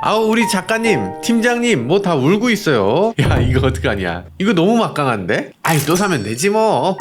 아우 우리 작가님, 팀장님 뭐 다 울고 있어요. 야 이거 어떡하냐. 이거 너무 막강한데? 아이 또 사면 되지 뭐.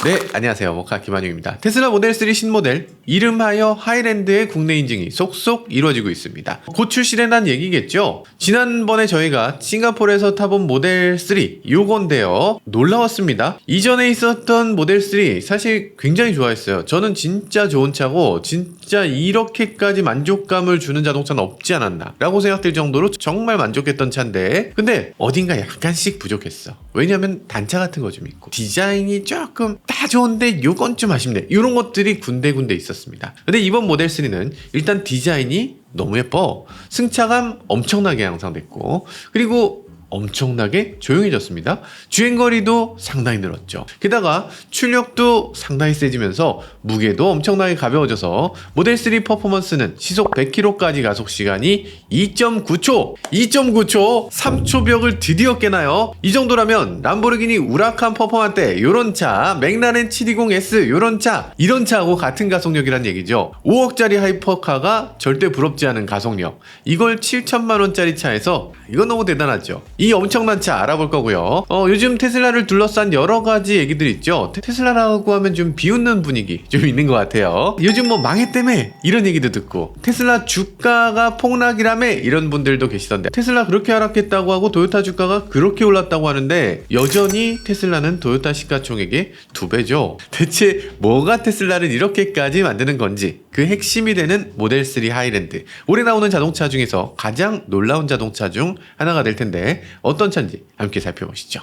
네, 안녕하세요. 모카 김한용입니다. 테슬라 모델 3 신모델 이름하여 하이랜드의 국내 인증이 속속 이루어지고 있습니다. 곧 출시된다는 얘기겠죠? 지난번에 저희가 싱가포르에서 타본 모델 3 요건데요. 놀라웠습니다. 이전에 있었던 모델 3 사실 굉장히 좋아했어요. 저는 진짜 좋은 차고 진짜 이렇게까지 만족감을 주는 자동차는 없지 않았나 라고 생각될 정도로 정말 만족했던 차인데, 근데 어딘가 약간씩 부족했어. 왜냐면 단차 같은 거 좀 있고 디자인이 조금 다 좋은데 요건 좀 아쉽네, 이런 것들이 군데군데 있었습니다. 근데 이번 모델 3는 일단 디자인이 너무 예뻐. 승차감 엄청나게 향상됐고, 그리고 엄청나게 조용해졌습니다. 주행거리도 상당히 늘었죠. 게다가 출력도 상당히 세지면서 무게도 엄청나게 가벼워져서 모델 3 퍼포먼스는 시속 100km까지 가속 시간이 2.9초 3초 벽을 드디어 깨나요. 이 정도라면 람보르기니 우라칸 퍼포먼테 요런 차, 맥라렌 720S 요런 차, 이런 차하고 같은 가속력이란 얘기죠. 5억짜리 하이퍼카가 절대 부럽지 않은 가속력, 이걸 7천만원짜리 차에서, 이건 너무 대단하죠. 이 엄청난 차 알아볼 거고요. 요즘 테슬라를 둘러싼 여러 가지 얘기들 있죠. 테슬라라고 하면 좀 비웃는 분위기 좀 있는 것 같아요. 요즘 뭐 망했다며 이런 얘기도 듣고, 테슬라 주가가 폭락이라며 이런 분들도 계시던데, 테슬라 그렇게 하락했다고 하고 토요타 주가가 그렇게 올랐다고 하는데 여전히 테슬라는 토요타 시가총액의 2배죠. 대체 뭐가 테슬라를 이렇게까지 만드는 건지, 그 핵심이 되는 모델 3 하이랜드, 올해 나오는 자동차 중에서 가장 놀라운 자동차 중 하나가 될 텐데 어떤 차인지 함께 살펴보시죠.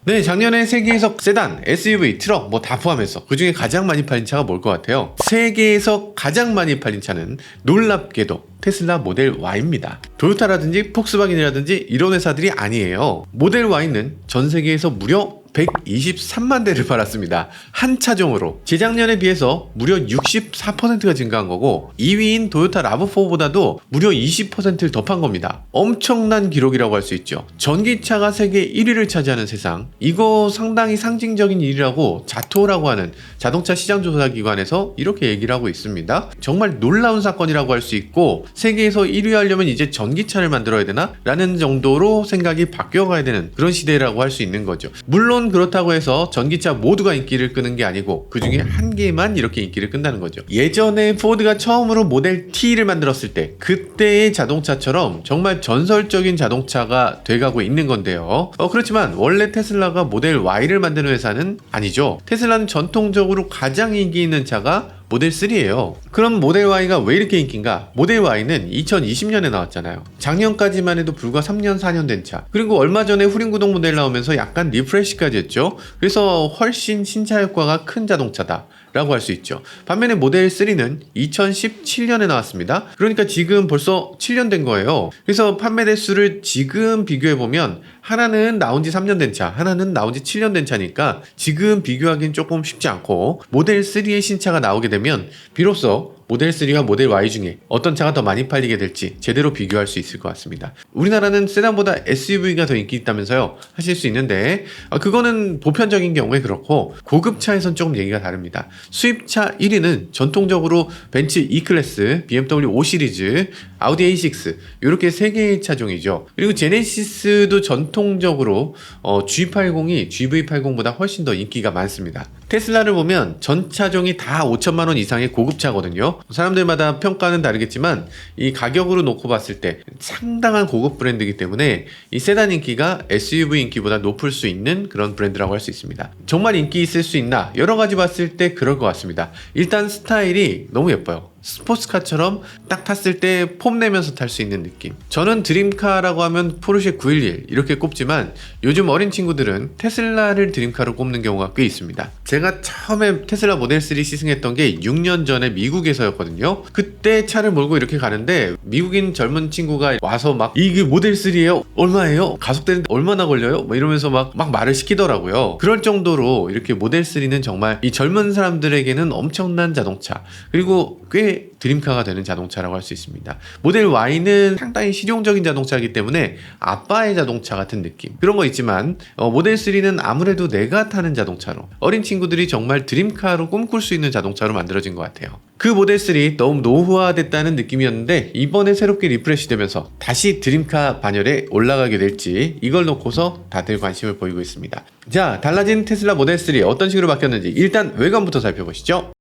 네, 작년에 세계에서 세단, SUV, 트럭 뭐 다 포함해서 그 중에 가장 많이 팔린 차가 뭘 것 같아요? 세계에서 가장 많이 팔린 차는 놀랍게도 테슬라 모델 Y입니다. 토요타라든지 폭스바겐이라든지 이런 회사들이 아니에요. 모델 Y는 전 세계에서 무려 123만 대를 팔았습니다. 한 차종으로. 재작년에 비해서 무려 64%가 증가한 거고, 2위인 토요타 라브4보다도 무려 20%를 더 판 겁니다. 엄청난 기록이라고 할 수 있죠. 전기차가 세계 1위를 차지하는 세상, 이거 상당히 상징적인 일이라고 자토라고 하는 자동차 시장조사기관에서 이렇게 얘기를 하고 있습니다. 정말 놀라운 사건이라고 할 수 있고, 세계에서 1위 하려면 이제 전기차를 만들어야 되나? 라는 정도로 생각이 바뀌어가야 되는 그런 시대라고 할 수 있는 거죠. 물론 그렇다고 해서 전기차 모두가 인기를 끄는 게 아니고 그 중에 한 개만 이렇게 인기를 끈다는 거죠. 예전에 포드가 처음으로 모델 T를 만들었을 때 그때의 자동차처럼 정말 전설적인 자동차가 돼가고 있는 건데요. 그렇지만 원래 테슬라가 모델 Y를 만드는 회사는 아니죠. 테슬라는 전통적으로 가장 인기 있는 차가 모델 3예요. 그럼 모델 Y가 왜 이렇게 인기인가? 모델 Y는 2020년에 나왔잖아요. 작년까지만 해도 불과 3년 4년 된 차. 그리고 얼마 전에 후륜구동 모델 나오면서 약간 리프레시까지 했죠. 그래서 훨씬 신차 효과가 큰 자동차다 라고 할 수 있죠. 반면에 모델 3는 2017년에 나왔습니다. 그러니까 지금 벌써 7년 된 거예요. 그래서 판매 대수를 지금 비교해보면 하나는 나온 지 3년 된 차, 하나는 나온 지 7년 된 차니까 지금 비교하기는 조금 쉽지 않고, 모델 3의 신차가 나오게 되면 비로소 모델 3와 모델 Y 중에 어떤 차가 더 많이 팔리게 될지 제대로 비교할 수 있을 것 같습니다. 우리나라는 세단보다 SUV가 더 인기 있다면서요 하실 수 있는데, 그거는 보편적인 경우에 그렇고 고급차에선 조금 얘기가 다릅니다. 수입차 1위는 전통적으로 벤츠 E클래스, BMW 5 시리즈, 아우디 A6 이렇게 3개의 차종이죠. 그리고 제네시스도 전통적으로 G80이 GV80보다 훨씬 더 인기가 많습니다. 테슬라를 보면 전 차종이 다 5천만 원 이상의 고급차거든요. 사람들마다 평가는 다르겠지만 이 가격으로 놓고 봤을 때 상당한 고급 브랜드이기 때문에 이 세단 인기가 SUV 인기보다 높을 수 있는 그런 브랜드라고 할 수 있습니다. 정말 인기 있을 수 있나? 여러 가지 봤을 때 그럴 것 같습니다. 일단 스타일이 너무 예뻐요. 스포츠카처럼 딱 탔을 때 폼 내면서 탈 수 있는 느낌. 저는 드림카라고 하면 포르쉐 911 이렇게 꼽지만 요즘 어린 친구들은 테슬라를 드림카로 꼽는 경우가 꽤 있습니다. 제가 처음에 테슬라 모델 3 시승했던 게 6년 전에 미국에서였거든요. 그때 차를 몰고 이렇게 가는데 미국인 젊은 친구가 와서 막 이게 모델 3예요? 얼마예요? 가속되는데 얼마나 걸려요? 뭐 이러면서 막 말을 시키더라고요. 그럴 정도로 이렇게 모델 3는 정말 이 젊은 사람들에게는 엄청난 자동차, 그리고 꽤 드림카가 되는 자동차라고 할 수 있습니다. 모델 Y는 상당히 실용적인 자동차이기 때문에 아빠의 자동차 같은 느낌, 그런 거 있지만 모델 3는 아무래도 내가 타는 자동차로, 어린 친구들이 정말 드림카로 꿈꿀 수 있는 자동차로 만들어진 것 같아요. 그 모델 3 너무 노후화됐다는 느낌이었는데 이번에 새롭게 리프레시 되면서 다시 드림카 반열에 올라가게 될지 이걸 놓고서 다들 관심을 보이고 있습니다. 자, 달라진 테슬라 모델 3 어떤 식으로 바뀌었는지 일단 외관부터 살펴보시죠.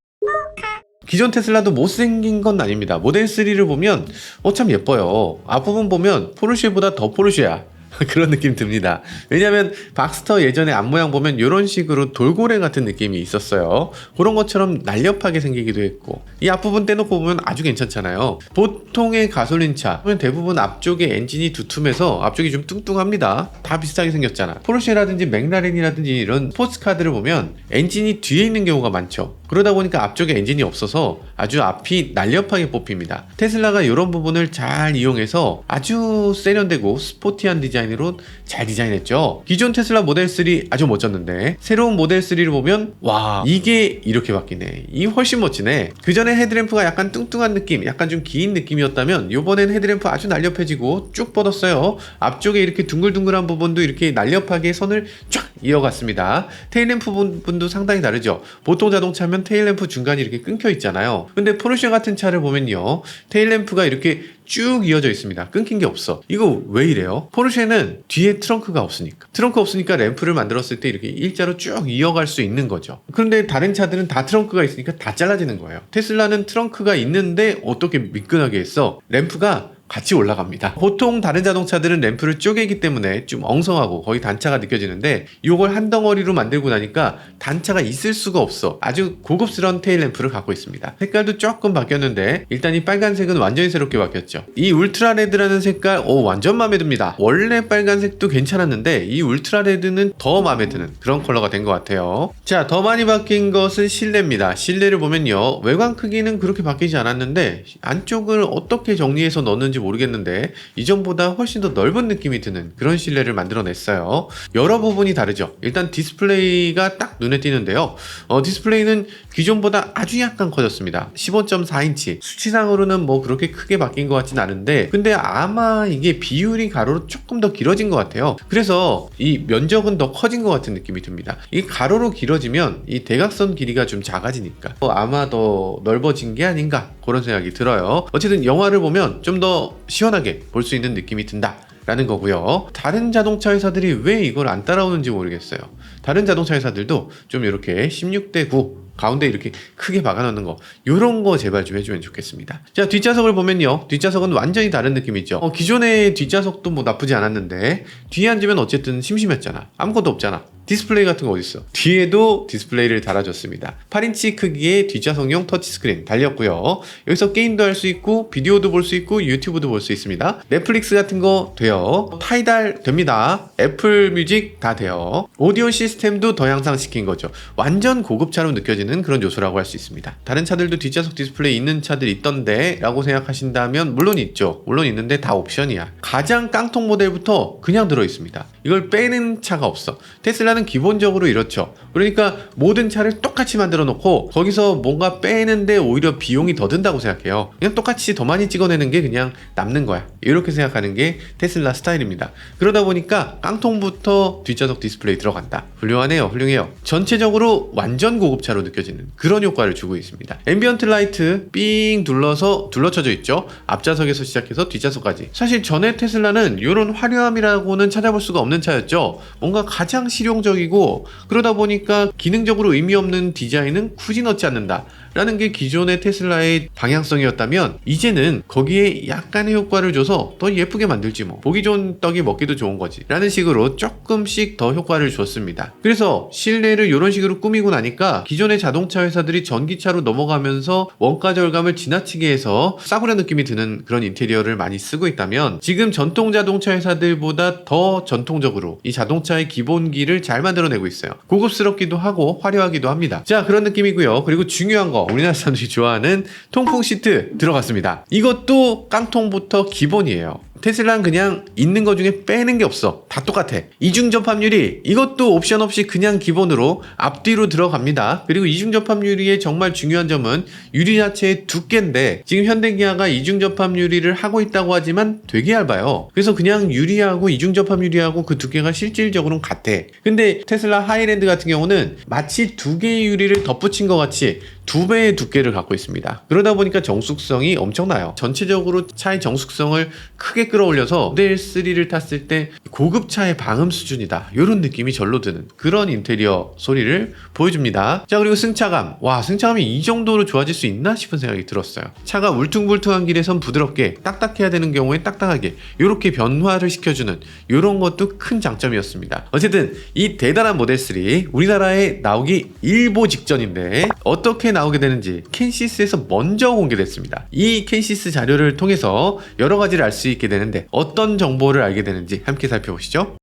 기존 테슬라도 못생긴 건 아닙니다. 모델 3를 보면 참 예뻐요. 앞부분 보면 포르쉐보다 더 포르쉐야. 그런 느낌 듭니다. 왜냐면 박스터 예전에 앞모양 보면 이런 식으로 돌고래 같은 느낌이 있었어요. 그런 것처럼 날렵하게 생기기도 했고 이 앞부분 떼놓고 보면 아주 괜찮잖아요. 보통의 가솔린차 보면 대부분 앞쪽에 엔진이 두툼해서 앞쪽이 좀 뚱뚱합니다. 다 비슷하게 생겼잖아. 포르쉐라든지 맥라렌이라든지 이런 스포츠카들을 보면 엔진이 뒤에 있는 경우가 많죠. 그러다 보니까 앞쪽에 엔진이 없어서 아주 앞이 날렵하게 뽑힙니다. 테슬라가 이런 부분을 잘 이용해서 아주 세련되고 스포티한 디자인으로 잘 디자인했죠. 기존 테슬라 모델 3 아주 멋졌는데 새로운 모델 3를 보면 와, 이게 이렇게 바뀌네. 이 훨씬 멋지네. 그 전에 헤드램프가 약간 뚱뚱한 느낌, 약간 좀 긴 느낌이었다면 이번엔 헤드램프 아주 날렵해지고 쭉 뻗었어요. 앞쪽에 이렇게 둥글둥글한 부분도 이렇게 날렵하게 선을 쫙 이어갔습니다. 테일램프 부분도 상당히 다르죠. 보통 자동차면 테일램프 중간이 이렇게 끊겨 있잖아요. 근데 포르쉐 같은 차를 보면요, 테일램프가 이렇게 쭉 이어져 있습니다. 끊긴 게 없어. 이거 왜 이래요? 포르쉐는 뒤에 트렁크가 없으니까. 트렁크 없으니까 램프를 만들었을 때 이렇게 일자로 쭉 이어갈 수 있는 거죠. 그런데 다른 차들은 다 트렁크가 있으니까 다 잘라지는 거예요. 테슬라는 트렁크가 있는데 어떻게 미끈하게 했어? 램프가 같이 올라갑니다. 보통 다른 자동차들은 램프를 쪼개기 때문에 좀 엉성하고 거의 단차가 느껴지는데 이걸 한 덩어리로 만들고 나니까 단차가 있을 수가 없어. 아주 고급스러운 테일 램프를 갖고 있습니다. 색깔도 조금 바뀌었는데 일단 이 빨간색은 완전히 새롭게 바뀌었죠. 이 울트라 레드라는 색깔 완전 마음에 듭니다. 원래 빨간색도 괜찮았는데 이 울트라 레드는 더 마음에 드는 그런 컬러가 된 것 같아요. 자, 더 많이 바뀐 것은 실내입니다. 실내를 보면요, 외관 크기는 그렇게 바뀌지 않았는데 안쪽을 어떻게 정리해서 넣는지 모르겠는데 이전보다 훨씬 더 넓은 느낌이 드는 그런 실내를 만들어냈어요. 여러 부분이 다르죠. 일단 디스플레이가 딱 눈에 띄는데요. 디스플레이는 기존보다 아주 약간 커졌습니다. 15.4인치. 수치상으로는 뭐 그렇게 크게 바뀐 것 같진 않은데 근데 아마 이게 비율이 가로로 조금 더 길어진 것 같아요. 그래서 이 면적은 더 커진 것 같은 느낌이 듭니다. 이 가로로 길어지면 이 대각선 길이가 좀 작아지니까 아마 더 넓어진 게 아닌가 그런 생각이 들어요. 어쨌든 영화를 보면 좀 더 시원하게 볼 수 있는 느낌이 든다 라는 거고요. 다른 자동차 회사들이 왜 이걸 안 따라오는지 모르겠어요. 다른 자동차 회사들도 좀 이렇게 16:9 가운데 이렇게 크게 박아놓는 거, 요런 거 제발 좀 해주면 좋겠습니다. 자, 뒷좌석을 보면요, 뒷좌석은 완전히 다른 느낌이죠. 기존의 뒷좌석도 뭐 나쁘지 않았는데 뒤에 앉으면 어쨌든 심심했잖아. 아무것도 없잖아. 디스플레이 같은 거 어딨어? 뒤에도 디스플레이를 달아줬습니다. 8인치 크기의 뒷좌석용 터치스크린 달렸고요. 여기서 게임도 할 수 있고 비디오도 볼 수 있고 유튜브도 볼 수 있습니다. 넷플릭스 같은 거 돼요. 타이달 됩니다. 애플 뮤직 다 돼요. 오디오 시스템도 더 향상시킨 거죠. 완전 고급차로 느껴지는 그런 요소라고 할 수 있습니다. 다른 차들도 뒷좌석 디스플레이 있는 차들 있던데 라고 생각하신다면 물론 있죠. 물론 있는데 다 옵션이야. 가장 깡통 모델부터 그냥 들어있습니다. 이걸 빼는 차가 없어. 테슬라는 기본적으로 이렇죠. 그러니까 모든 차를 똑같이 만들어 놓고 거기서 뭔가 빼는데 오히려 비용이 더 든다고 생각해요. 그냥 똑같이 더 많이 찍어내는 게 그냥 남는 거야. 이렇게 생각하는 게 테슬라 스타일입니다. 그러다 보니까 깡통부터 뒷좌석 디스플레이 들어간다. 훌륭하네요. 훌륭해요. 전체적으로 완전 고급차로 느껴지는 그런 효과를 주고 있습니다. 앰비언트 라이트 삥 둘러서 둘러쳐져 있죠. 앞좌석에서 시작해서 뒷좌석까지. 사실 전에 테슬라는 이런 화려함이라고는 찾아볼 수가 없는 차였죠. 뭔가 가장 실용적이고 그러다 보니까 기능적으로 의미 없는 디자인은 굳이 넣지 않는다 라는 게 기존의 테슬라의 방향성이었다면 이제는 거기에 약간의 효과를 줘서 더 예쁘게 만들지 뭐, 보기 좋은 떡이 먹기도 좋은 거지 라는 식으로 조금씩 더 효과를 줬습니다. 그래서 실내를 이런 식으로 꾸미고 나니까 기존의 자동차 회사들이 전기차로 넘어가면서 원가 절감을 지나치게 해서 싸구려 느낌이 드는 그런 인테리어를 많이 쓰고 있다면 지금 전통 자동차 회사들보다 더 전통적으로 이 자동차의 기본기를 잘 만들어내고 있어요. 고급스럽기도 하고 화려하기도 합니다. 자, 그런 느낌이고요. 그리고 중요한 거, 우리나라 사람들이 좋아하는 통풍 시트 들어갔습니다. 이것도 깡통부터 기본이에요. 테슬라는 그냥 있는 거 중에 빼는 게 없어. 다 똑같아. 이중 접합 유리, 이것도 옵션 없이 그냥 기본으로 앞뒤로 들어갑니다. 그리고 이중 접합 유리의 정말 중요한 점은 유리 자체의 두께인데 지금 현대기아가 이중 접합 유리를 하고 있다고 하지만 되게 얇아요. 그래서 그냥 유리하고 이중 접합 유리하고 그 두께가 실질적으로는 같아. 근데 테슬라 하이랜드 같은 경우는 마치 두 개의 유리를 덧붙인 것 같이 2배의 두께를 갖고 있습니다. 그러다 보니까 정숙성이 엄청나요. 전체적으로 차의 정숙성을 크게 끌어올려서 모델 3를 탔을 때 고급 차의 방음 수준이다, 이런 느낌이 절로 드는 그런 인테리어 소리를 보여줍니다. 자, 그리고 승차감. 와, 승차감이 이 정도로 좋아질 수 있나 싶은 생각이 들었어요. 차가 울퉁불퉁한 길에선 부드럽게, 딱딱해야 되는 경우에 딱딱하게 이렇게 변화를 시켜주는 이런 것도 큰 장점이었습니다. 어쨌든 이 대단한 모델 3 우리나라에 나오기 일보 직전인데 어떻게 나오게 되는지 캔시스에서 먼저 공개됐습니다. 이 캔시스 자료를 통해서 여러 가지를 알 수 있게 되는데 어떤 정보를 알게 되는지 함께 살펴보시죠.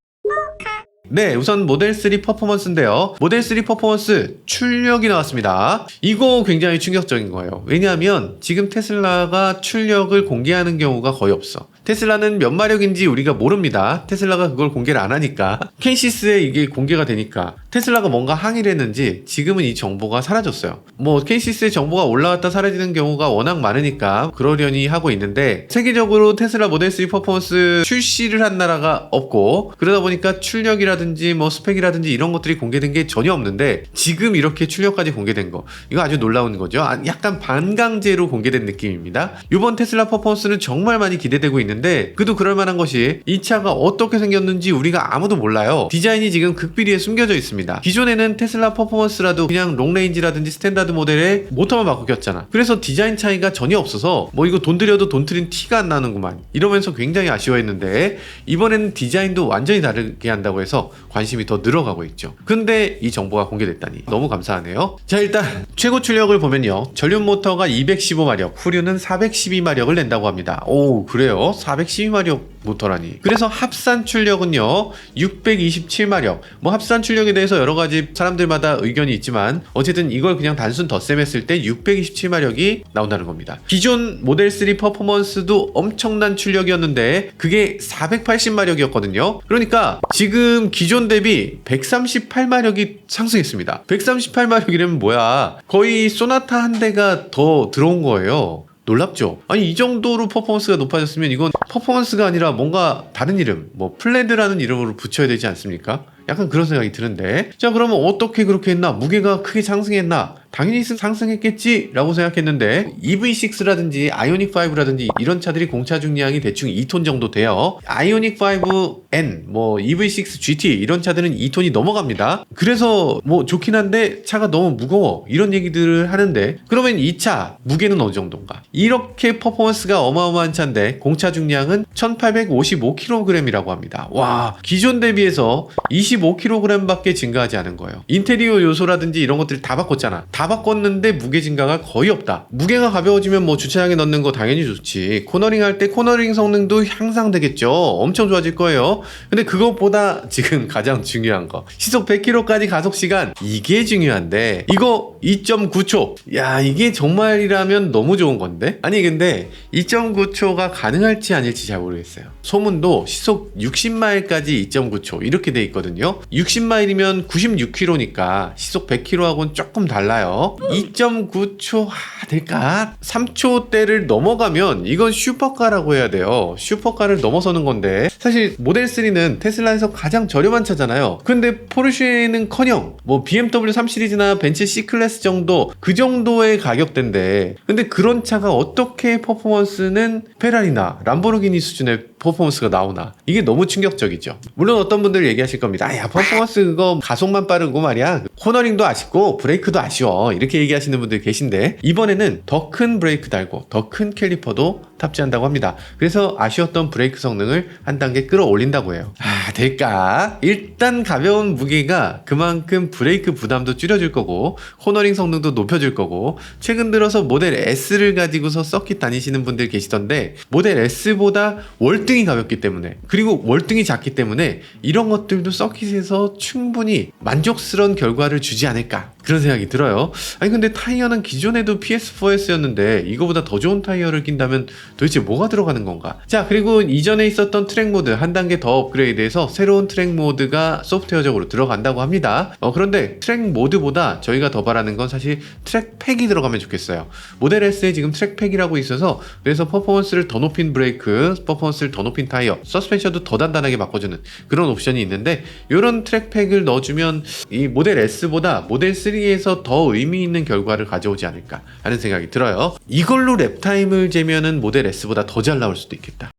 네, 우선 모델 3 퍼포먼스인데요. 모델 3 퍼포먼스 출력이 나왔습니다. 이거 굉장히 충격적인 거예요. 왜냐하면 지금 테슬라가 출력을 공개하는 경우가 거의 없어. 테슬라는 몇 마력인지 우리가 모릅니다. 테슬라가 그걸 공개를 안 하니까. 캔시스에 이게 공개가 되니까 테슬라가 뭔가 항의를 했는지 지금은 이 정보가 사라졌어요. 뭐 캔시스에 정보가 올라왔다 사라지는 경우가 워낙 많으니까 그러려니 하고 있는데, 세계적으로 테슬라 모델 3 퍼포먼스 출시를 한 나라가 없고, 그러다 보니까 출력이라든지 뭐 스펙이라든지 이런 것들이 공개된 게 전혀 없는데 지금 이렇게 출력까지 공개된 거, 이거 아주 놀라운 거죠. 약간 반강제로 공개된 느낌입니다. 이번 테슬라 퍼포먼스는 정말 많이 기대되고 있는데, 그래도 그럴 만한 것이 이 차가 어떻게 생겼는지 우리가 아무도 몰라요. 디자인이 지금 극비리에 숨겨져 있습니다. 기존에는 테슬라 퍼포먼스라도 그냥 롱레인지라든지 스탠다드 모델에 모터만 바꾸었잖아. 그래서 디자인 차이가 전혀 없어서 뭐 이거 돈 들여도 돈 들인 티가 안 나는구만 이러면서 굉장히 아쉬워했는데, 이번에는 디자인도 완전히 다르게 한다고 해서 관심이 더 늘어가고 있죠. 근데 이 정보가 공개됐다니 너무 감사하네요. 자, 일단 최고 출력을 보면요, 전륜 모터가 215마력, 후륜은 412마력을 낸다고 합니다. 오, 그래요? 412마력 모터라니. 그래서 합산 출력은요 627마력. 뭐 합산 출력에 대해서 여러 가지 사람들마다 의견이 있지만 어쨌든 이걸 그냥 단순 덧셈 했을 때 627마력이 나온다는 겁니다. 기존 모델 3 퍼포먼스도 엄청난 출력이었는데 그게 480마력이었거든요. 그러니까 지금 기존 대비 138마력이 상승했습니다. 138마력이라면 뭐야, 거의 소나타 한 대가 더 들어온 거예요. 놀랍죠? 아니, 이 정도로 퍼포먼스가 높아졌으면 이건 퍼포먼스가 아니라 뭔가 다른 이름, 뭐 플레드라는 이름으로 붙여야 되지 않습니까? 약간 그런 생각이 드는데, 자, 그러면 어떻게 그렇게 했나? 무게가 크게 상승했나? 당연히 상승했겠지 라고 생각했는데, EV6라든지 아이오닉5라든지 이런 차들이 공차 중량이 대충 2톤 정도 돼요. 아이오닉5N, 뭐 EV6 GT 이런 차들은 2톤이 넘어갑니다. 그래서 뭐 좋긴 한데 차가 너무 무거워 이런 얘기들을 하는데, 그러면 이 차 무게는 어느 정도인가? 이렇게 퍼포먼스가 어마어마한 차인데 공차 중량은 1855kg이라고 합니다. 와, 기존 대비해서 25kg 밖에 증가하지 않은 거예요. 인테리어 요소라든지 이런 것들 다 바꿨잖아. 다 바꿨는데 무게 증가가 거의 없다. 무게가 가벼워지면 뭐 주차장에 넣는 거 당연히 좋지. 코너링 할 때 코너링 성능도 향상되겠죠. 엄청 좋아질 거예요. 근데 그것보다 지금 가장 중요한 거, 시속 100km까지 가속 시간, 이게 중요한데 이거 2.9초. 야, 이게 정말이라면 너무 좋은 건데? 아니, 근데 2.9초가 가능할지 아닐지 잘 모르겠어요. 소문도 시속 60마일까지 2.9초 이렇게 돼 있거든요. 60마일이면 96km니까 시속 100km하고는 조금 달라요. 2.9초 될까? 3초대를 넘어가면 이건 슈퍼카라고 해야 돼요. 슈퍼카를 넘어서는 건데, 사실 모델 3는 테슬라에서 가장 저렴한 차잖아요. 근데 포르쉐는커녕 뭐 BMW 3 시리즈나 벤츠 C 클래스 정도, 그 정도의 가격대인데, 근데 그런 차가 어떻게 퍼포먼스는 페라리나 람보르기니 수준의 퍼포먼스가 나오나, 이게 너무 충격적이죠. 물론 어떤 분들 얘기하실 겁니다. 야, 퍼포먼스 그거 가속만 빠르고 말이야, 코너링도 아쉽고 브레이크도 아쉬워, 이렇게 얘기하시는 분들 계신데, 이번에는 더 큰 브레이크 달고 더 큰 캘리퍼도 탑재한다고 합니다. 그래서 아쉬웠던 브레이크 성능을 한 단계 끌어올린다고 해요. 될까? 일단 가벼운 무게가 그만큼 브레이크 부담도 줄여줄 거고 코너링 성능도 높여줄 거고, 최근 들어서 모델 S를 가지고서 서킷 다니시는 분들 계시던데, 모델 S보다 월등히 가볍기 때문에, 그리고 월등히 작기 때문에 이런 것들도 서킷에서 충분히 만족스러운 결과를 주지 않을까, 그런 생각이 들어요. 아니, 근데 타이어는 기존에도 PS4S였는데 이거보다 더 좋은 타이어를 낀다면 도대체 뭐가 들어가는 건가? 자, 그리고 이전에 있었던 트랙 모드 한 단계 더 업그레이드해서 새로운 트랙 모드가 소프트웨어적으로 들어간다고 합니다. 그런데 트랙 모드보다 저희가 더 바라는 건 사실 트랙 팩이 들어가면 좋겠어요. 모델 S에 지금 트랙 팩이라고 있어서, 그래서 퍼포먼스를 더 높인 브레이크, 퍼포먼스를 더 더 높인 타이어, 서스펜션도 더 단단하게 바꿔주는 그런 옵션이 있는데, 이런 트랙팩을 넣어주면 이 모델 S보다 모델 3에서 더 의미 있는 결과를 가져오지 않을까 하는 생각이 들어요. 이걸로 랩타임을 재면은 모델 S보다 더 잘 나올 수도 있겠다.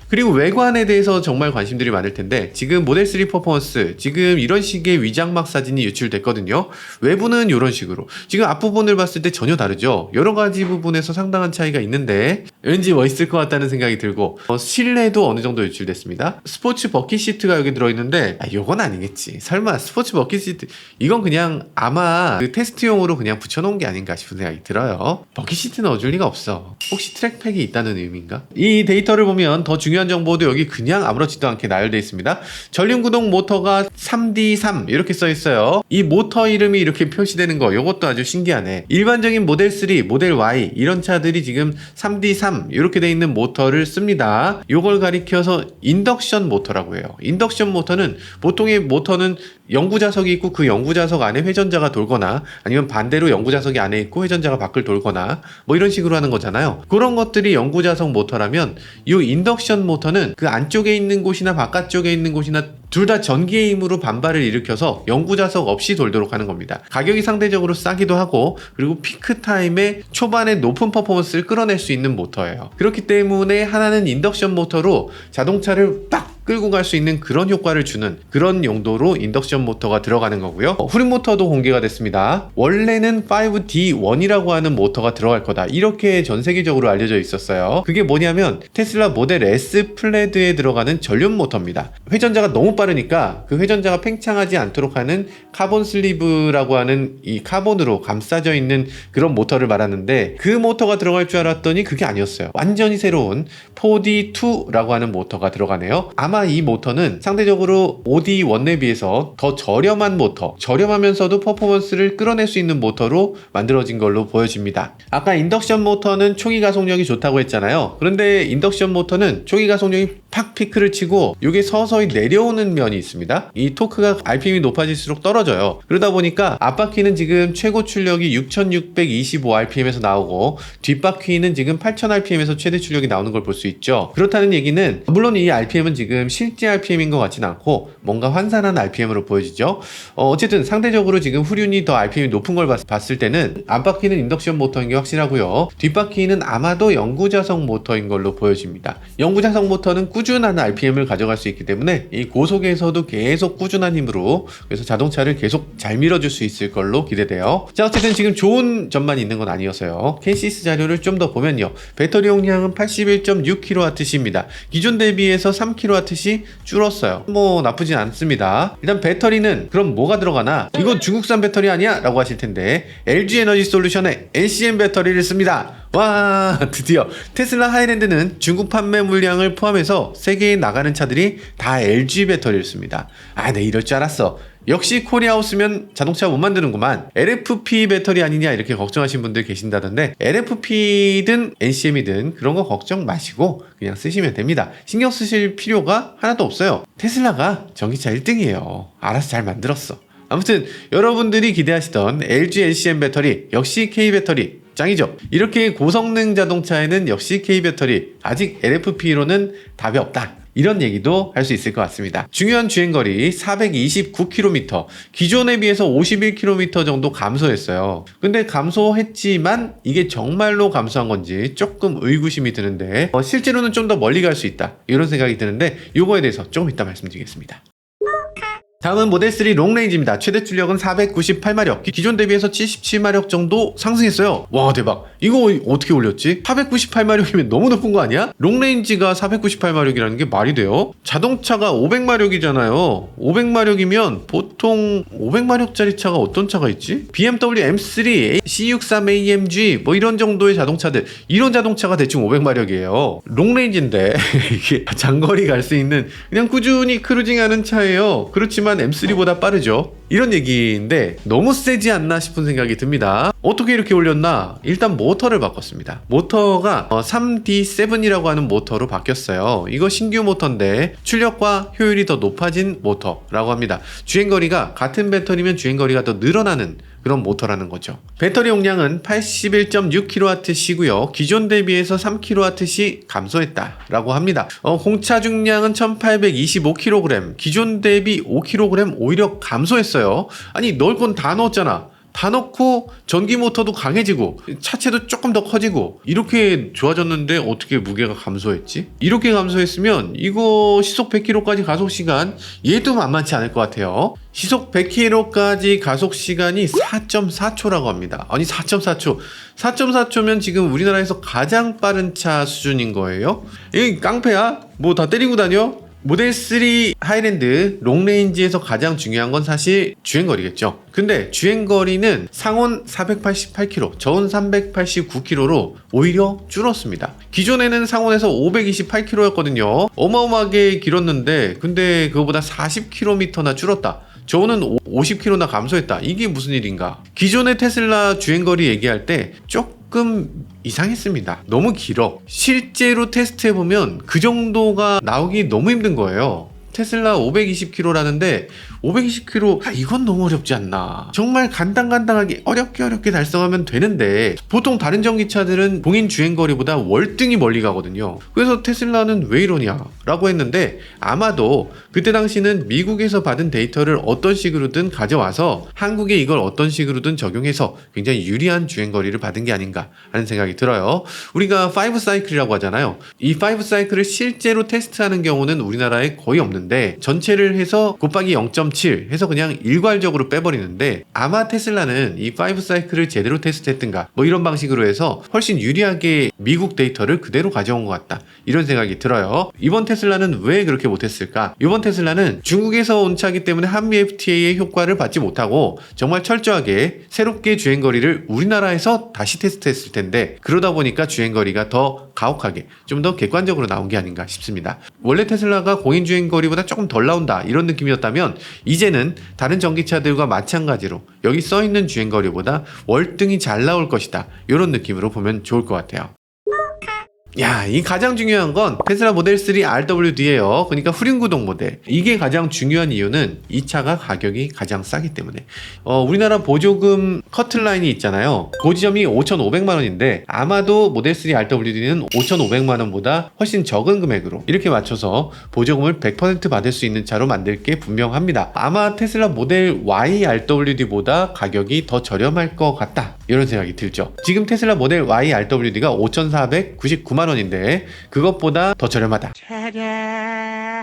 그리고 외관에 대해서 정말 관심들이 많을 텐데, 지금 모델 3 퍼포먼스 지금 이런 식의 위장막 사진이 유출됐거든요. 외부는 이런 식으로, 지금 앞부분을 봤을 때 전혀 다르죠. 여러 가지 부분에서 상당한 차이가 있는데 왠지 멋있을 것 같다는 생각이 들고, 실내도 어느 정도 유출됐습니다. 스포츠 버킷 시트가 여기 들어있는데, 이건 아니겠지, 설마 스포츠 버킷 시트, 이건 그냥 아마 그 테스트용으로 그냥 붙여놓은 게 아닌가 싶은 생각이 들어요. 버킷 시트 넣어줄 리가 없어. 혹시 트랙팩이 있다는 의미인가? 이 데이터를 보면 더 중요한 정보도 여기 그냥 아무렇지도 않게 나열되어 있습니다. 전륜구동 모터가 3D3 이렇게 써 있어요. 이 모터 이름이 이렇게 표시되는 거, 이것도 아주 신기하네. 일반적인 모델 3, 모델 Y 이런 차들이 지금 3D3 이렇게 돼 있는 모터를 씁니다. 이걸 가리켜서 인덕션 모터라고 해요. 인덕션 모터는, 보통의 모터는 영구자석이 있고 그 영구자석 안에 회전자가 돌거나, 아니면 반대로 영구자석이 안에 있고 회전자가 밖을 돌거나 뭐 이런 식으로 하는 거잖아요. 그런 것들이 영구자석 모터라면, 이 인덕션 모터는 그 안쪽에 있는 곳이나 바깥쪽에 있는 곳이나 둘 다 전기의 힘으로 반발을 일으켜서 영구자석 없이 돌도록 하는 겁니다. 가격이 상대적으로 싸기도 하고, 그리고 피크 타임에 초반에 높은 퍼포먼스를 끌어낼 수 있는 모터예요. 그렇기 때문에 하나는 인덕션 모터로 자동차를 빡 끌고 갈 수 있는 그런 효과를 주는 그런 용도로 인덕션 모터가 들어가는 거고요. 후륜 모터도 공개가 됐습니다. 원래는 5D1이라고 하는 모터가 들어갈 거다, 이렇게 전 세계적으로 알려져 있었어요. 그게 뭐냐면 테슬라 모델 S 플레드에 들어가는 전륜 모터입니다. 회전자가 너무 빠르니까 그 회전자가 팽창하지 않도록 하는 카본 슬리브라고 하는 이 카본으로 감싸져 있는 그런 모터를 말하는데, 그 모터가 들어갈 줄 알았더니 그게 아니었어요. 완전히 새로운 4D2라고 하는 모터가 들어가네요. 아마 이 모터는 상대적으로 5D1에 비해서 더 저렴한 모터, 저렴하면서도 퍼포먼스를 끌어낼 수 있는 모터로 만들어진 걸로 보여집니다. 아까 인덕션 모터는 초기 가속력이 좋다고 했잖아요. 그런데 인덕션 모터는 초기 가속력이 팍 피크를 치고 이게 서서히 내려오는 면이 있습니다. 이 토크가 RPM이 높아질수록 떨어져요. 그러다 보니까 앞바퀴는 지금 최고 출력이 6625rpm에서 나오고, 뒷바퀴는 지금 8000rpm에서 최대 출력이 나오는 걸 볼 수 있죠. 그렇다는 얘기는, 물론 이 RPM은 지금 실제 RPM인 것 같진 않고 뭔가 환산한 RPM으로 보여지죠. 어쨌든 상대적으로 지금 후륜이 더 RPM이 높은 걸 봤을 때는 앞바퀴는 인덕션 모터인 게 확실하고요. 뒷바퀴는 아마도 영구자석 모터인 걸로 보여집니다. 영구자석 모터는 꾸준한 RPM을 가져갈 수 있기 때문에 이 고속에서도 계속 꾸준한 힘으로, 그래서 자동차를 계속 잘 밀어줄 수 있을 걸로 기대돼요. 자, 어쨌든 지금 좋은 점만 있는 건 아니어서요. 케이시스 자료를 좀 더 보면요, 배터리 용량은 81.6kWh입니다. 기존 대비해서 3kWh 줄었어요. 뭐 나쁘진 않습니다. 일단 배터리는 그럼 뭐가 들어가나, 이건 중국산 배터리 아니야? 라고 하실 텐데, LG 에너지 솔루션의 NCM 배터리를 씁니다. 와, 드디어 테슬라 하이랜드는 중국 판매 물량을 포함해서 세계에 나가는 차들이 다 LG 배터리를 씁니다. 네, 이럴 줄 알았어. 역시 코리아하우스면 자동차 못 만드는구만. LFP 배터리 아니냐 이렇게 걱정하신 분들 계신다던데, LFP든 NCM이든 그런 거 걱정 마시고 그냥 쓰시면 됩니다. 신경 쓰실 필요가 하나도 없어요. 테슬라가 전기차 1등이에요. 알아서 잘 만들었어. 아무튼 여러분들이 기대하시던 LG NCM 배터리, 역시 K배터리 짱이죠. 이렇게 고성능 자동차에는 역시 K배터리, 아직 LFP로는 답이 없다, 이런 얘기도 할 수 있을 것 같습니다. 중요한 주행거리 429km, 기존에 비해서 51km 정도 감소했어요. 근데 감소했지만 이게 정말로 감소한 건지 조금 의구심이 드는데, 실제로는 좀 더 멀리 갈 수 있다, 이런 생각이 드는데, 요거에 대해서 조금 이따 말씀드리겠습니다. 다음은 모델 3 롱레인지입니다. 최대 출력은 498마력, 기존 대비해서 77마력 정도 상승했어요. 와, 대박. 이거 어떻게 올렸지? 498마력이면 너무 높은 거 아니야? 롱레인지가 498마력이라는 게 말이 돼요? 자동차가 500마력이잖아요. 500마력이면 보통 500마력짜리 차가 어떤 차가 있지? BMW M3, C63 AMG 뭐 이런 정도의 자동차들, 이런 자동차가 대충 500마력이에요. 롱레인지인데 이게 장거리 갈 수 있는 그냥 꾸준히 크루징하는 차예요. 그렇지만 M3보다 빠르죠. 이런 얘기인데 너무 세지 않나 싶은 생각이 듭니다. 어떻게 이렇게 올렸나? 일단 모터를 바꿨습니다. 모터가 3D7이라고 하는 모터로 바뀌었어요. 이거 신규 모터인데 출력과 효율이 더 높아진 모터라고 합니다. 주행거리가 같은 배터리면 주행거리가 더 늘어나는 그런 모터라는 거죠. 배터리 용량은 81.6kWh이고요. 기존 대비해서 3kWh 감소했다라고 합니다. 공차 중량은 1825kg, 기존 대비 5kg 오히려 감소했어요. 아니 넣을 건 다 넣었잖아. 다 넣고 전기 모터도 강해지고 차체도 조금 더 커지고 이렇게 좋아졌는데 어떻게 무게가 감소했지? 이렇게 감소했으면 이거 시속 100km까지 가속시간 얘도 만만치 않을 것 같아요. 시속 100km까지 가속시간이 4.4초라고 합니다. 아니 4.4초 4.4초면 지금 우리나라에서 가장 빠른 차 수준인 거예요. 이 깡패야? 뭐 다 때리고 다녀? 모델 3 하이랜드 롱레인지에서 가장 중요한 건 사실 주행거리겠죠. 근데 주행거리는 상온 488km, 저온 389km로 오히려 줄었습니다. 기존에는 상온에서 528km였거든요. 어마어마하게 길었는데 근데 그거보다 40km나 줄었다. 저는 50km나 감소했다. 이게 무슨 일인가? 기존의 테슬라 주행거리 얘기할 때 조금 이상했습니다. 너무 길어. 실제로 테스트해보면 그 정도가 나오기 너무 힘든 거예요. 테슬라 520km라는데 520km 이건 너무 어렵지 않나. 정말 간당간당하게 어렵게 달성하면 되는데 보통 다른 전기차들은 공인 주행거리보다 월등히 멀리 가거든요. 그래서 테슬라는 왜 이러냐 라고 했는데 아마도 그때 당시는 미국에서 받은 데이터를 어떤 식으로든 가져와서 한국에 이걸 어떤 식으로든 적용해서 굉장히 유리한 주행거리를 받은 게 아닌가 하는 생각이 들어요. 우리가 5사이클이라고 하잖아요. 이 5사이클을 실제로 테스트하는 경우는 우리나라에 거의 없는데 전체를 해서 곱하기 0.7 해서 그냥 일괄적으로 빼버리는데 아마 테슬라는 이 5사이클을 제대로 테스트했든가 뭐 이런 방식으로 해서 훨씬 유리하게 미국 데이터를 그대로 가져온 것 같다. 이런 생각이 들어요. 이번 테슬라는 왜 그렇게 못했을까? 이번 테슬라는 중국에서 온 차기 때문에 한미 FTA의 효과를 받지 못하고 정말 철저하게 새롭게 주행거리를 우리나라에서 다시 테스트했을 텐데 그러다 보니까 주행거리가 더 가혹하게 좀 더 객관적으로 나온 게 아닌가 싶습니다. 원래 테슬라가 공인 주행거리보다 조금 덜 나온다 이런 느낌이었다면 이제는 다른 전기차들과 마찬가지로 여기 써있는 주행거리보다 월등히 잘 나올 것이다. 이런 느낌으로 보면 좋을 것 같아요. 야, 이 가장 중요한 건 테슬라 모델 3 RWD예요. 그러니까 후륜구동 모델. 이게 가장 중요한 이유는 이 차가 가격이 가장 싸기 때문에. 우리나라 보조금 커트라인이 있잖아요. 그 지점이 5,500만 원인데 아마도 모델 3 RWD는 5,500만 원보다 훨씬 적은 금액으로 이렇게 맞춰서 보조금을 100% 받을 수 있는 차로 만들 게 분명합니다. 아마 테슬라 모델 Y RWD보다 가격이 더 저렴할 것 같다. 이런 생각이 들죠. 지금 테슬라 모델 Y RWD가 5,499만 원인데 그것보다 더 저렴하다.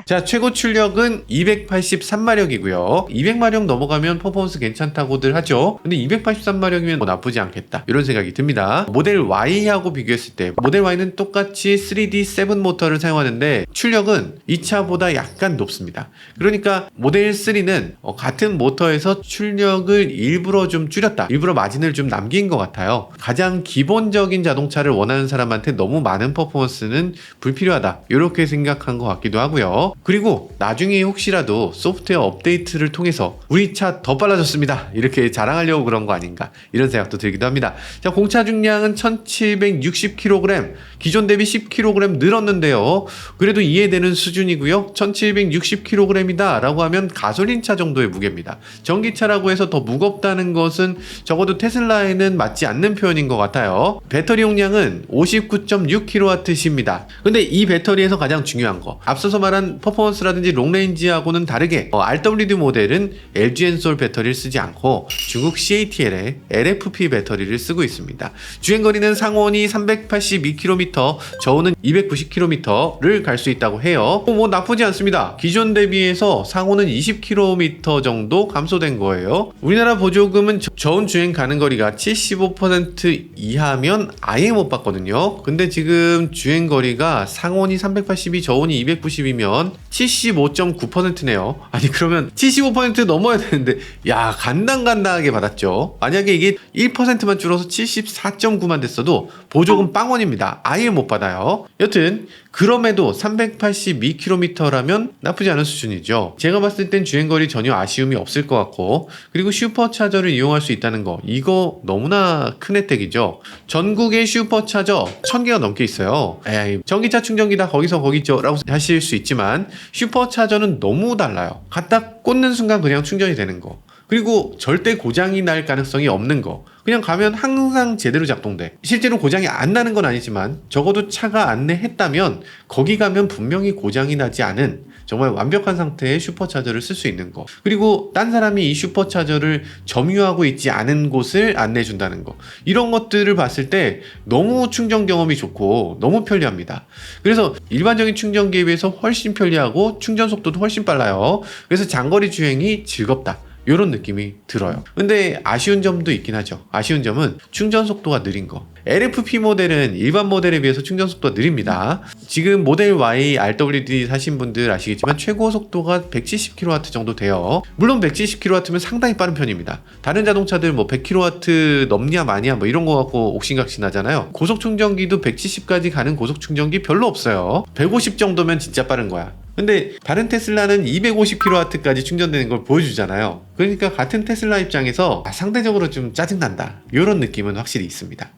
자, 최고 출력은 283마력이고요. 200마력 넘어가면 퍼포먼스 괜찮다고들 하죠. 근데 283마력이면 뭐 나쁘지 않겠다. 이런 생각이 듭니다. 모델 Y하고 비교했을 때 모델 Y는 똑같이 3D 7 모터를 사용하는데 출력은 이 차보다 약간 높습니다. 그러니까 모델 3는 같은 모터에서 출력을 일부러 좀 줄였다. 일부러 마진을 좀 남긴 것 같아요. 가장 기본적인 자동차를 원하는 사람한테 너무 많은 퍼포먼스는 불필요하다. 이렇게 생각한 것 같기도 하고요. 그리고 나중에 혹시라도 소프트웨어 업데이트를 통해서 우리 차 더 빨라졌습니다. 이렇게 자랑하려고 그런 거 아닌가 이런 생각도 들기도 합니다. 자, 공차 중량은 1760kg, 기존 대비 10kg 늘었는데요. 그래도 이해되는 수준이고요. 1760kg이다 라고 하면 가솔린차 정도의 무게입니다. 전기차라고 해서 더 무겁다는 것은 적어도 테슬라에는 맞지 않는 표현인 것 같아요. 배터리 용량은 59.6kWh입니다. 근데 이 배터리에서 가장 중요한 거, 앞서서 말한 퍼포먼스라든지 롱레인지하고는 다르게 RWD 모델은 LG 엔솔 배터리를 쓰지 않고 중국 CATL의 LFP 배터리를 쓰고 있습니다. 주행거리는 상온이 382km, 저온은 290km를 갈 수 있다고 해요. 뭐 나쁘지 않습니다. 기존 대비해서 상온은 20km 정도 감소된 거예요. 우리나라 보조금은 저온 주행 가는 거리가 75% 이하면 아예 못 받거든요. 근데 지금 주행거리가 상온이 382, 저온이 290이면 75.9%네요. 아니 그러면 75% 넘어야 되는데 야, 간당간당하게 받았죠. 만약에 이게 1%만 줄어서 74.9만 됐어도 보조금 빵원입니다. 아예 못 받아요. 여튼 그럼에도 382km라면 나쁘지 않은 수준이죠. 제가 봤을 땐 주행거리 전혀 아쉬움이 없을 것 같고, 그리고 슈퍼차저를 이용할 수 있다는 거, 이거 너무나 큰 혜택이죠. 전국에 슈퍼차저 1000개가 넘게 있어요. 에이, 전기차 충전기 다 거기서 거기죠 라고 하실 수 있지만 슈퍼차저는 너무 달라요. 갖다 꽂는 순간 그냥 충전이 되는 거. 그리고 절대 고장이 날 가능성이 없는 거. 그냥 가면 항상 제대로 작동돼. 실제로 고장이 안 나는 건 아니지만 적어도 차가 안내했다면 거기 가면 분명히 고장이 나지 않은 정말 완벽한 상태의 슈퍼차저를 쓸 수 있는 거. 그리고 딴 사람이 이 슈퍼차저를 점유하고 있지 않은 곳을 안내해 준다는 거. 이런 것들을 봤을 때 너무 충전 경험이 좋고 너무 편리합니다. 그래서 일반적인 충전기에 비해서 훨씬 편리하고 충전 속도도 훨씬 빨라요. 그래서 장거리 주행이 즐겁다. 이런 느낌이 들어요. 근데 아쉬운 점도 있긴 하죠. 아쉬운 점은 충전 속도가 느린 거. LFP 모델은 일반 모델에 비해서 충전 속도가 느립니다. 지금 모델 Y RWD 사신 분들 아시겠지만 최고 속도가 170kW 정도 돼요. 물론 170kW면 상당히 빠른 편입니다. 다른 자동차들 뭐 100kW 넘냐 마냐 뭐 이런 거 갖고 옥신각신하잖아요. 고속 충전기도 170까지 가는 고속 충전기 별로 없어요. 150 정도면 진짜 빠른 거야. 근데 다른 테슬라는 250kW까지 충전되는 걸 보여주잖아요. 그러니까 같은 테슬라 입장에서 상대적으로 좀 짜증난다. 이런 느낌은 확실히 있습니다.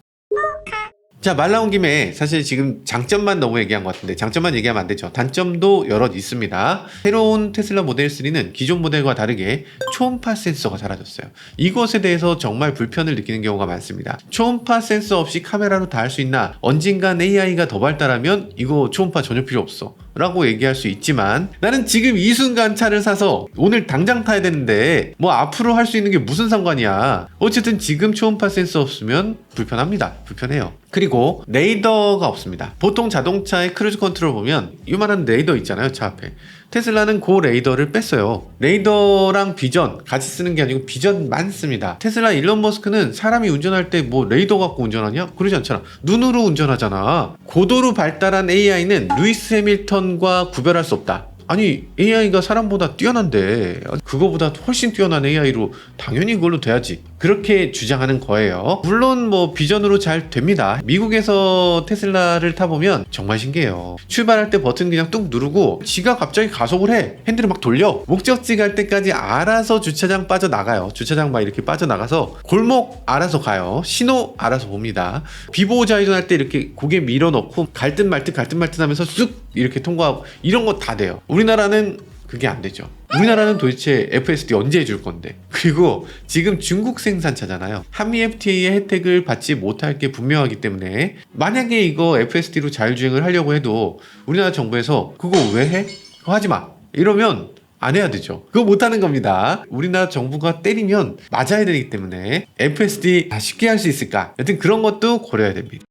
자, 말 나온 김에 사실 지금 장점만 너무 얘기한 것 같은데 장점만 얘기하면 안 되죠. 단점도 여럿 있습니다. 새로운 테슬라 모델 3는 기존 모델과 다르게 초음파 센서가 사라졌어요. 이것에 대해서 정말 불편을 느끼는 경우가 많습니다. 초음파 센서 없이 카메라로 다 할 수 있나? 언젠간 AI가 더 발달하면 이거 초음파 전혀 필요 없어 라고 얘기할 수 있지만 나는 지금 이 순간 차를 사서 오늘 당장 타야 되는데 뭐 앞으로 할 수 있는 게 무슨 상관이야. 어쨌든 지금 초음파 센서 없으면 불편합니다. 불편해요. 그리고 레이더가 없습니다. 보통 자동차의 크루즈 컨트롤 보면 이만한 레이더 있잖아요. 차 앞에. 테슬라는 그 레이더를 뺐어요. 레이더랑 비전 같이 쓰는 게 아니고 비전만 씁니다. 테슬라 일론 머스크는 사람이 운전할 때 뭐 레이더 갖고 운전하냐? 그러지 않잖아. 눈으로 운전하잖아. 고도로 발달한 AI는 루이스 해밀턴과 구별할 수 없다. 아니 AI가 사람보다 뛰어난데 그거보다 훨씬 뛰어난 AI로 당연히 그걸로 돼야지. 그렇게 주장하는 거예요. 물론 뭐 비전으로 잘 됩니다. 미국에서 테슬라를 타보면 정말 신기해요. 출발할 때 버튼 그냥 뚝 누르고 지가 갑자기 가속을 해. 핸들을 막 돌려. 목적지 갈 때까지 알아서 주차장 빠져나가요. 주차장 막 이렇게 빠져나가서 골목 알아서 가요. 신호 알아서 봅니다. 비보호 좌회전할 때 이렇게 고개 밀어넣고 갈 듯 말 듯 하면서 쑥 이렇게 통과하고 이런 거 다 돼요. 우리나라는 그게 안 되죠. 우리나라는 도대체 FSD 언제 해줄 건데. 그리고 지금 중국 생산차잖아요. 한미 FTA의 혜택을 받지 못할 게 분명하기 때문에 만약에 이거 FSD로 자율주행을 하려고 해도 우리나라 정부에서 그거 왜 해? 그거 하지 마. 이러면 안 해야 되죠. 그거 못하는 겁니다. 우리나라 정부가 때리면 맞아야 되기 때문에 FSD 쉽게 할 수 있을까? 여튼 그런 것도 고려해야 됩니다.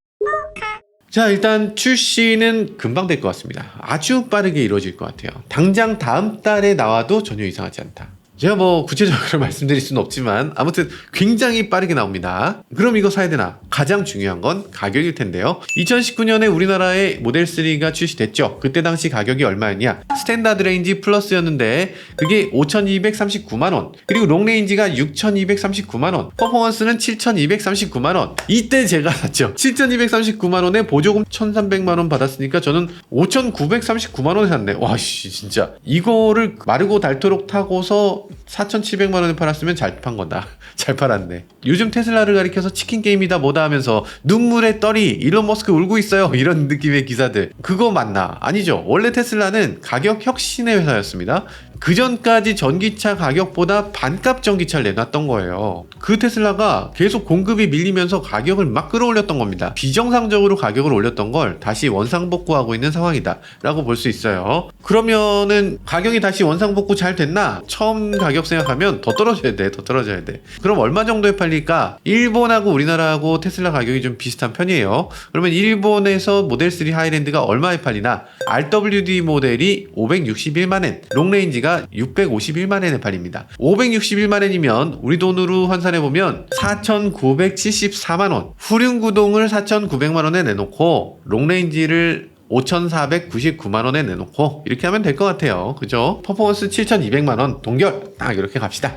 자, 일단 출시는 금방 될 것 같습니다. 아주 빠르게 이루어질 것 같아요. 당장 다음 달에 나와도 전혀 이상하지 않다. 제가 뭐 구체적으로 말씀드릴 수는 없지만 아무튼 굉장히 빠르게 나옵니다. 그럼 이거 사야 되나? 가장 중요한 건 가격일 텐데요. 2019년에 우리나라에 모델 3가 출시됐죠. 그때 당시 가격이 얼마였냐? 스탠다드 레인지 플러스였는데 그게 5,239만원, 그리고 롱레인지가 6,239만원, 퍼포먼스는 7,239만원. 이때 제가 샀죠. 7,239만원에 보조금 1,300만원 받았으니까 저는 5,939만원에 샀네. 와씨, 진짜 이거를 마르고 닳도록 타고서 4,700만원에 팔았으면 잘 판 거다. 잘 팔았네. 요즘 테슬라를 가리켜서 치킨 게임이다 뭐다 하면서 눈물의 떨이 일론 머스크 울고 있어요 이런 느낌의 기사들, 그거 맞나? 아니죠. 원래 테슬라는 가격 혁신의 회사였습니다. 그 전까지 전기차 가격보다 반값 전기차를 내놨던 거예요. 그 테슬라가 계속 공급이 밀리면서 가격을 막 끌어올렸던 겁니다. 비정상적으로 가격을 올렸던 걸 다시 원상복구하고 있는 상황이다 라고 볼 수 있어요. 그러면은 가격이 다시 원상복구 잘 됐나? 처음 가격 생각하면 더 떨어져야 돼. 더 떨어져야 돼. 그럼 얼마 정도에 팔릴까? 일본하고 우리나라하고 테슬라 가격이 좀 비슷한 편이에요. 그러면 일본에서 모델 3 하이랜드가 얼마에 팔리나? RWD 모델이 561만엔, 롱레인지가 651만엔에 팔립니다. 561만엔이면 우리 돈으로 환산해보면 4,974만원, 후륜구동을 4,900만원에 내놓고 롱레인지를 5,499만원에 내놓고 이렇게 하면 될 것 같아요. 그죠? 퍼포먼스 7,200만원 동결 딱 이렇게 갑시다.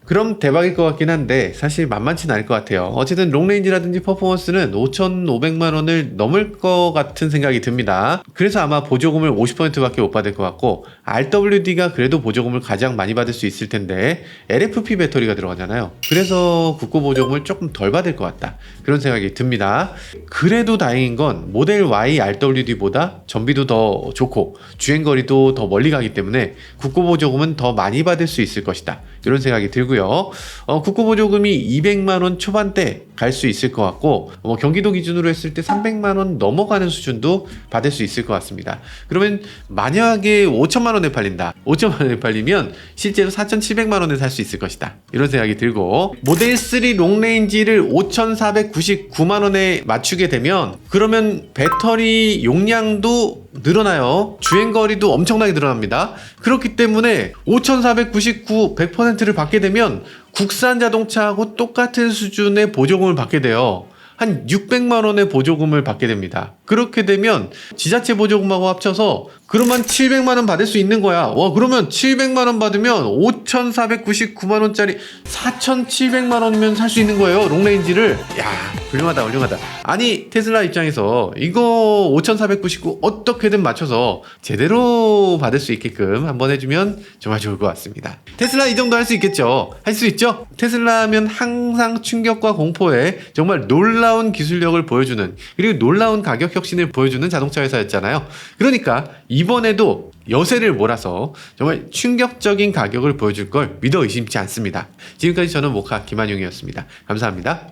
그럼 대박일 것 같긴 한데 사실 만만치는 않을 것 같아요. 어쨌든 롱레인지라든지 퍼포먼스는 5,500만 원을 넘을 것 같은 생각이 듭니다. 그래서 아마 보조금을 50%밖에 못 받을 것 같고, RWD가 그래도 보조금을 가장 많이 받을 수 있을 텐데 LFP 배터리가 들어가잖아요. 그래서 국고 보조금을 조금 덜 받을 것 같다, 그런 생각이 듭니다. 그래도 다행인 건 모델 Y RWD보다 전비도 더 좋고 주행거리도 더 멀리 가기 때문에 국고 보조금은 더 많이 받을 수 있을 것이다, 이런 생각이 들고요. 국고 보조금이 200만 원 초반대 갈 수 있을 것 같고, 경기도 기준으로 했을 때 300만 원 넘어가는 수준도 받을 수 있을 것 같습니다. 그러면 만약에 5천만 원에 팔린다, 5천만 원에 팔리면 실제로 4,700만 원에 살 수 있을 것이다, 이런 생각이 들고, 모델 3 롱레인지를 5,499만 원에 맞추게 되면 그러면 배터리 용량도 늘어나요. 주행거리도 엄청나게 늘어납니다. 그렇기 때문에 5,499 100%를 받게 되면 국산 자동차하고 똑같은 수준의 보조금을 받게 돼요. 한 600만 원의 보조금을 받게 됩니다. 그렇게 되면 지자체 보조금하고 합쳐서 그러면 700만 원 받을 수 있는 거야. 와, 그러면 700만 원 받으면 5,499만 원짜리 4,700만 원이면 살 수 있는 거예요, 롱레인지를. 야, 훌륭하다, 훌륭하다. 아니, 테슬라 입장에서 이거 5,499 어떻게든 맞춰서 제대로 받을 수 있게끔 한번 해주면 정말 좋을 것 같습니다. 테슬라 이 정도 할 수 있겠죠? 할 수 있죠? 테슬라 하면 항상 충격과 공포에 정말 놀라운 기술력을 보여주는, 그리고 놀라운 가격 혁신을 보여주는 자동차 회사였잖아요. 그러니까 이번에도 여세를 몰아서 정말 충격적인 가격을 보여줄 걸 믿어 의심치 않습니다. 지금까지 저는 모카 김한용이었습니다. 감사합니다.